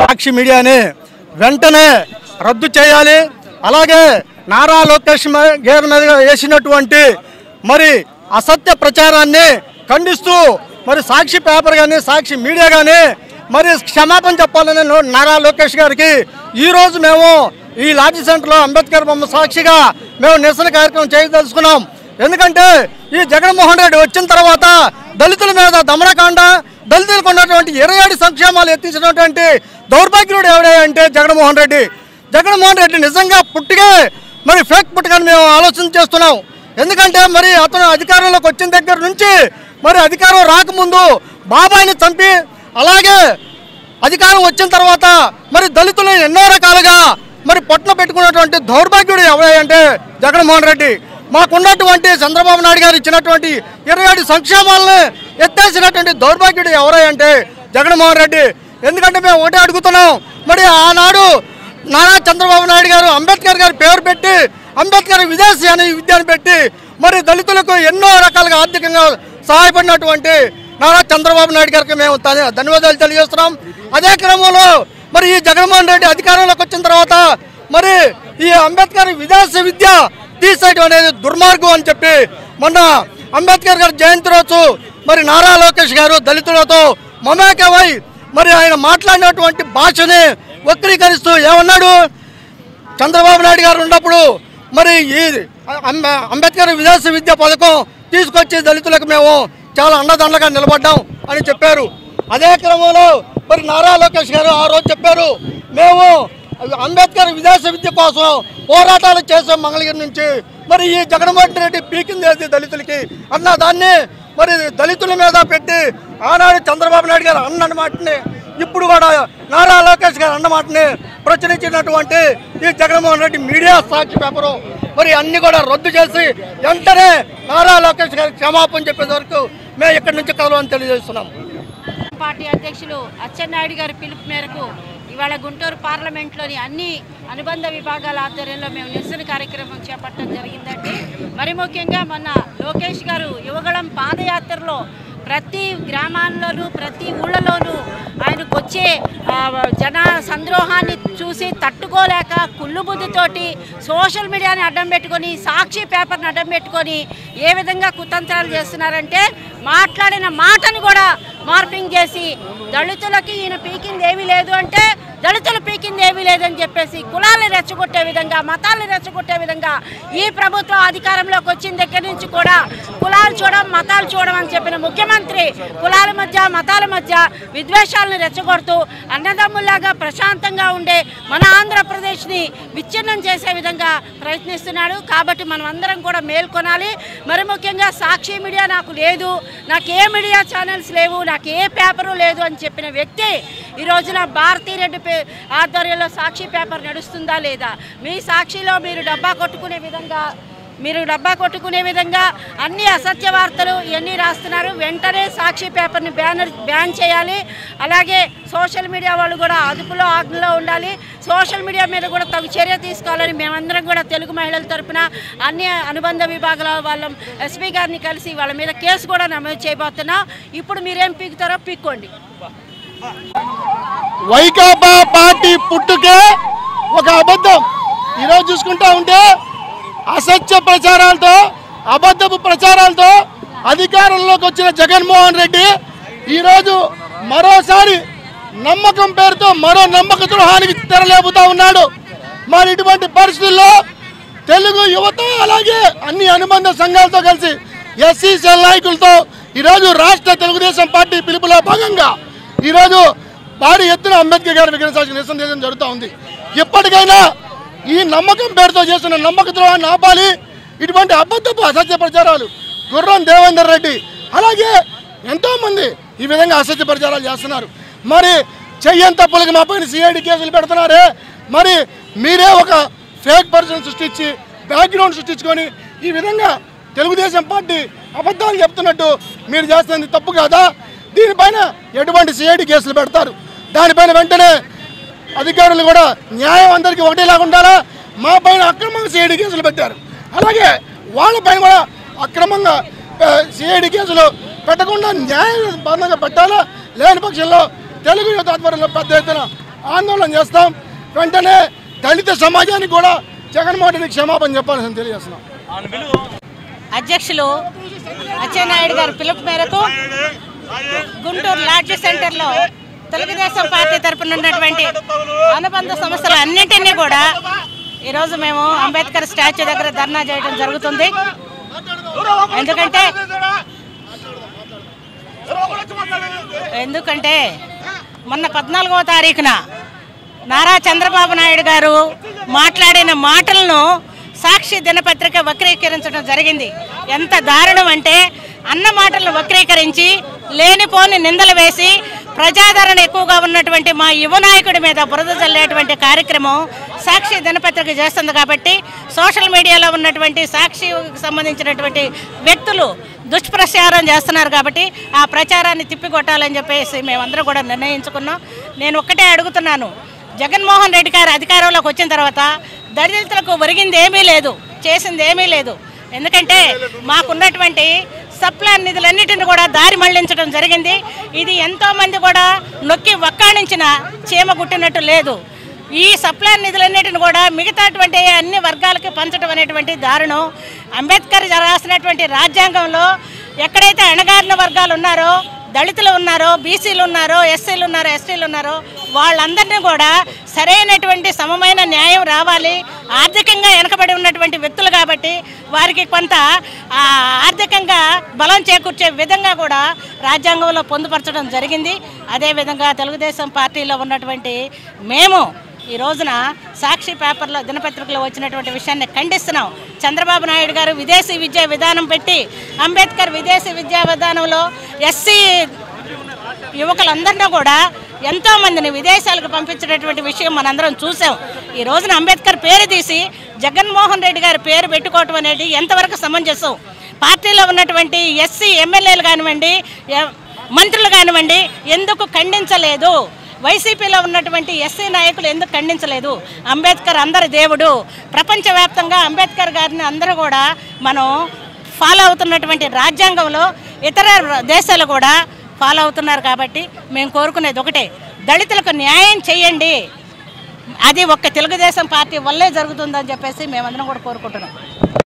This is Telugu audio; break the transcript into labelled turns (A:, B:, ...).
A: సాక్షి మీడియాని వెంటనే రద్దు చేయాలి. అలాగే నారా లోకేష్ గారి మీద వేసినటువంటి మరి అసత్య ప్రచారాన్ని ఖండిస్తూ మరి సాక్షి పేపర్ కానీ సాక్షి మీడియా కానీ మరి క్షమాపణ చెప్పాలని నారా లోకేష్ గారికి ఈరోజు మేము ఈ లాడ్జి సెంటర్లో అంబేద్కర్ బొమ్మ సాక్షిగా మేము నిరసన కార్యక్రమం చేయదలుచుకున్నాం. ఎందుకంటే ఈ జగన్మోహన్ రెడ్డి వచ్చిన తర్వాత దళితుల మీద దమనకాండ, దళితులకు ఉన్నటువంటి 27 సంక్షేమాలు ఎత్తించినటువంటి దౌర్భాగ్యుడు ఎవడంటే జగన్మోహన్ రెడ్డి. జగన్మోహన్ రెడ్డి నిజంగా పుట్టిగే మరి ఫేక్ పుట్టుకని మేము ఆలోచన చేస్తున్నాం. ఎందుకంటే మరి అతను అధికారంలోకి వచ్చిన దగ్గర నుంచి మరి అధికారం రాకముందు బాబాయిని చంపి, అలాగే అధికారం వచ్చిన తర్వాత మరి దళితులను ఎన్నో రకాలుగా మరి పొట్టన పెట్టుకున్నటువంటి దౌర్భాగ్యుడు ఎవరంటే జగన్మోహన్ రెడ్డి. మాకున్నటువంటి చంద్రబాబు నాయుడు గారు ఇచ్చినటువంటి 27 సంక్షేమాలను ఎత్తేసినటువంటి దౌర్భాగ్యుడు ఎవరంటే జగన్మోహన్ రెడ్డి. ఎందుకంటే మేము ఒకటే అడుగుతున్నాం, మరి ఆనాడు నారా చంద్రబాబు నాయుడు గారు అంబేద్కర్ గారి పేరు పెట్టి అంబేద్కర్ విదేశీ అనే విద్యను పెట్టి మరి దళితులకు ఎన్నో రకాలుగా ఆర్థికంగా సహాయపడినటువంటి నారా చంద్రబాబు నాయుడు గారికి మేము ధన్యవాదాలు తెలియజేస్తున్నాం. అదే క్రమంలో మరి ఈ జగన్మోహన్ రెడ్డి అధికారంలోకి వచ్చిన తర్వాత మరి ఈ అంబేద్కర్ విదేశీ విద్య తీసేయడం అనేది దుర్మార్గం అని చెప్పి మొన్న అంబేద్కర్ గారి జయంతి రోజు మరి నారా లోకేష్ గారు దళితులతో మమేకమై మరి ఆయన మాట్లాడినటువంటి భాషని వక్రీకరిస్తూ ఏమన్నాడు, చంద్రబాబు నాయుడు గారు ఉన్నప్పుడు మరి ఈ అంబేద్కర్ విదేశీ విద్య పథకం తీసుకొచ్చి దళితులకు మేము చాలా అండదండగా నిలబడ్డాం అని చెప్పారు. అదే క్రమంలో మరి నారా లోకేష్ గారు ఆ రోజు చెప్పారు, మేము అంబేద్కర్ విదేశీ విద్య కోసం పోరాటాలు చేసాం మంగళగిరి నుంచి. మరి ఈ జగన్మోహన్ రెడ్డి పీకింది దళితులకి అన్న దాన్ని మరి దళితుల మీద పెట్టి ఆనాడు చంద్రబాబు నాయుడు గారు అన్న మాటని ఇప్పుడు కూడా నారా లోకేష్ గారు అన్నమాటని ప్రచురించినటువంటి ఈ జగన్మోహన్ రెడ్డి మీడియా సాక్షి పేపరు మరి అన్ని కూడా రద్దు చేసి వెంటనే నారా లోకేష్ గారికి క్షమాపణ చెప్పేంత వరకు మేము ఇక్కడి నుంచి కలవాలని తెలియజేస్తున్నాం.
B: పార్టీ అధ్యక్షులు అచ్చెన్నాయుడు గారి పిలుపు మేరకు ఇవాళ గుంటూరు పార్లమెంట్లోని అన్ని అనుబంధ విభాగాల ఆధ్వర్యంలో మేము నిరసన కార్యక్రమం చేపట్టడం జరిగిందండి. మరి ముఖ్యంగా మొన్న లోకేష్ గారు యువగళం పాదయాత్రలో ప్రతి గ్రామాల్లోనూ ప్రతి ఊళ్ళలోనూ ఆయనకు వచ్చే జన సంద్రోహాన్ని చూసి తట్టుకోలేక కుళ్ళు బుద్ధితోటి సోషల్ మీడియాని అడ్డం పెట్టుకొని సాక్షి పేపర్ని అడ్డం పెట్టుకొని ఏ విధంగా కుతంత్రాలు చేస్తున్నారంటే మాట్లాడిన మాటను కూడా మార్పింగ్ చేసి దళితులకి ఈయన పీకింది ఏమీ లేదు అంటే దళితులు పీకింది ఏమీ లేదని చెప్పేసి కులాలను రెచ్చగొట్టే విధంగా మతాలను రెచ్చగొట్టే విధంగా ఈ ప్రభుత్వం అధికారంలోకి వచ్చిన దగ్గర నుంచి కూడా కులాలు చూడడం మతాలు చూడడం అని చెప్పిన ముఖ్యమంత్రి కులాల మధ్య మతాల మధ్య విద్వేషాలను రెచ్చగొడుతూ అన్నదమ్ముల్లాగా ప్రశాంతంగా ఉండే మన ఆంధ్రప్రదేశ్ని విచ్ఛిన్నం చేసే విధంగా ప్రయత్నిస్తున్నాడు. కాబట్టి మనం అందరం కూడా మేల్కొనాలి. మరి ముఖ్యంగా సాక్షి మీడియా నాకు లేదు, నాకు ఏ మీడియా ఛానల్స్ లేవు, నాకు ఏ పేపరు లేదు అని చెప్పిన వ్యక్తి ఈ రోజున భారతీరెడ్డి ఆధ్వర్యంలో సాక్షి పేపర్ నడుస్తుందా లేదా? మీ సాక్షిలో మీరు డబ్బా కొట్టుకునే విధంగా అన్ని అసత్య వార్తలు ఇవన్నీ రాస్తున్నారు. వెంటనే సాక్షి పేపర్ని బ్యాన్ చేయాలి. అలాగే సోషల్ మీడియా వాళ్ళు కూడా అదుపులో ఆజ్ఞలో ఉండాలి. సోషల్ మీడియా మీద కూడా తగు చర్య తీసుకోవాలని మేమందరం కూడా తెలుగు మహిళల తరఫున అన్ని అనుబంధ విభాగాల వాళ్ళం ఎస్పీ గారిని కలిసి వాళ్ళ మీద కేసు కూడా నమోదు చేయబోతున్నాం. ఇప్పుడు మీరేం పీకుతారో పీక్కోండి.
A: వైకాపా పార్టీ పుట్టుకే ఒక అబద్ధం. ఈరోజు చూసుకుంటా ఉంటే అసత్య ప్రచారాలతో అబద్ధపు ప్రచారాలతో అధికారంలోకి వచ్చిన జగన్మోహన్ రెడ్డి ఈరోజు మరోసారి నమ్మకం పేరుతో మరో నమ్మక ద్రోహానికి తెరలేపుతా ఉన్నాడు. మరి ఇటువంటి పరిస్థితుల్లో తెలుగు యువత అలాగే అన్ని అనుబంధ సంఘాలతో కలిసి ఎస్సీసీఎల్ నాయకులతో ఈరోజు రాష్ట్ర తెలుగుదేశం పార్టీ పిలుపులో భాగంగా ఈరోజు భారీ ఎత్తున అంబేద్కర్ గారి విగ్రహానికి నిరసన చేయడం జరుగుతూ ఉంది. ఇప్పటికైనా ఈ నమ్మకం పేరుతో చేస్తున్న నమ్మక ద్రోహాన్ని ఆపాలి. ఇటువంటి అబద్ధపు అసత్య ప్రచారాలు గుర్రం దేవేందర్ రెడ్డి అలాగే ఎంతోమంది ఈ విధంగా అసత్య ప్రచారాలు చేస్తున్నారు. మరి చెయ్యని తప్పులకి మా పైన సిఐడి కేసులు పెడుతున్నారే, మరి మీరే ఒక
C: ఫేక్ పర్సన్ సృష్టించి బ్యాక్గ్రౌండ్ సృష్టించుకొని ఈ విధంగా తెలుగుదేశం పార్టీ అబద్ధాలు చెప్తున్నట్టు మీరు చేస్తుంది తప్పు కాదా? దీనిపైన ఎటువంటి సిఐడి కేసులు పెడతారు? దానిపైన వెంటనే అధికారులు కూడా న్యాయం అందరికీ ఒకటేలాగా ఉండాలా? మా పైన అక్రమంగా సిఐడి కేసులు పెట్టారు, అలాగే వాళ్ళపైన కూడా అక్రమంగా సిఐడి కేసులు పెట్టకుండా న్యాయబద్ధంగా పెట్టాలా? లేని పక్షంలో తెలుగు యువత ఆధ్వర్యంలో పెద్ద ఎత్తున ఆందోళన చేస్తాం. వెంటనే దళిత సమాజానికి కూడా జగన్మోహన్ రెడ్డి క్షమాపణ చెప్పాలని తెలియజేస్తున్నాం.
B: అధ్యక్షులు అచ్చెన్నాయుడు గారి పిలుపు మేరకు గుంటూరు లాడ్జీ సెంటర్లో తెలుగుదేశం పార్టీ తరపున ఉన్నటువంటి అనుబంధ సంస్థలు అన్నింటినీ కూడా ఈరోజు మేము అంబేద్కర్ స్టాచ్యూ దగ్గర ధర్నా చేయడం జరుగుతుంది. ఎందుకంటే మొన్న 14వ తారీఖున నారా చంద్రబాబు నాయుడు గారు మాట్లాడిన మాటలను సాక్షి దినపత్రిక వక్రీకరించడం జరిగింది. ఎంత దారుణం అంటే అన్న మాటలను వక్రీకరించి లేనిపోని నిందలు వేసి ప్రజాదరణ ఎక్కువగా ఉన్నటువంటి మా యువ నాయకుడి మీద బురద చల్లేటువంటి కార్యక్రమం సాక్షి దినపత్రిక చేస్తుంది. కాబట్టి సోషల్ మీడియాలో ఉన్నటువంటి సాక్షికి సంబంధించినటువంటి వ్యక్తులు దుష్ప్రచారం చేస్తున్నారు. కాబట్టి ఆ ప్రచారాన్ని తిప్పికొట్టాలని చెప్పేసి మేమందరం కూడా నిర్ణయించుకున్నాం. నేను ఒక్కటే అడుగుతున్నాను, జగన్మోహన్ రెడ్డి గారు అధికారంలోకి వచ్చిన తర్వాత దళితులకు ఒరిగింది ఏమీ లేదు, చేసింది ఏమీ లేదు. ఎందుకంటే మాకున్నటువంటి సప్లాన్ నిధులన్నిటిని కూడా దారి మళ్లించడం జరిగింది. ఇది ఎంతోమంది కూడా నొక్కి వక్కాణించిన చీమ గుట్టినట్టు లేదు. ఈ సప్లాన్ నిధులన్నిటిని కూడా మిగతాటువంటి అన్ని వర్గాలకి పంచడం అనేటువంటి దారుణం. అంబేద్కర్ రాసినటువంటి రాజ్యాంగంలో ఎక్కడైతే అణగారిన వర్గాలు ఉన్నారో, దళితులు ఉన్నారో, బీసీలు ఉన్నారో, ఎస్సీలు ఉన్నారో, ఎస్టీలు ఉన్నారో వాళ్ళందరినీ కూడా సరైనటువంటి సమమైన న్యాయం రావాలి. ఆర్థికంగా వెనకబడి ఉన్నటువంటి వ్యక్తులు కాబట్టి వారికి కొంత ఆర్థికంగా బలం చేకూర్చే విధంగా కూడా రాజ్యాంగంలో పొందుపరచడం జరిగింది. అదేవిధంగా తెలుగుదేశం పార్టీలో ఉన్నటువంటి మేము ఈ రోజున సాక్షి పేపర్లో దినపత్రికలో వచ్చినటువంటి విషయాన్ని ఖండిస్తున్నాం. చంద్రబాబు నాయుడు గారు విదేశీ విద్యా విధానం పెట్టి అంబేద్కర్ విదేశీ విద్యా విధానంలో ఎస్సీ యువకులందరినీ కూడా ఎంతోమందిని విదేశాలకు పంపించినటువంటి విషయం మనందరం చూసాం. ఈ రోజున అంబేద్కర్ పేరు తీసి జగన్మోహన్ రెడ్డి గారి పేరు పెట్టుకోవటం అనేది ఎంతవరకు సమంజసం? పార్టీలో ఉన్నటువంటి ఎస్సీ ఎమ్మెల్యేలు కానివ్వండి, మంత్రులు కానివ్వండి ఎందుకు ఖండించలేదు? వైసీపీలో ఉన్నటువంటి ఎస్సీ నాయకులు ఎందుకు ఖండించలేదు? అంబేద్కర్ అందరి దేవుడు. ప్రపంచవ్యాప్తంగా అంబేద్కర్ గారిని అందరూ కూడా మనం ఫాలో అవుతున్నటువంటి రాజ్యాంగంలో ఇతర దేశాలు కూడా ఫాలో అవుతున్నారు. కాబట్టి మేము కోరుకునేది ఒకటే, దళితులకు న్యాయం చేయండి. అది ఒక్క తెలుగుదేశం పార్టీ వల్లే జరుగుతుందని చెప్పేసి మేమందరం కూడా కోరుకుంటున్నాం.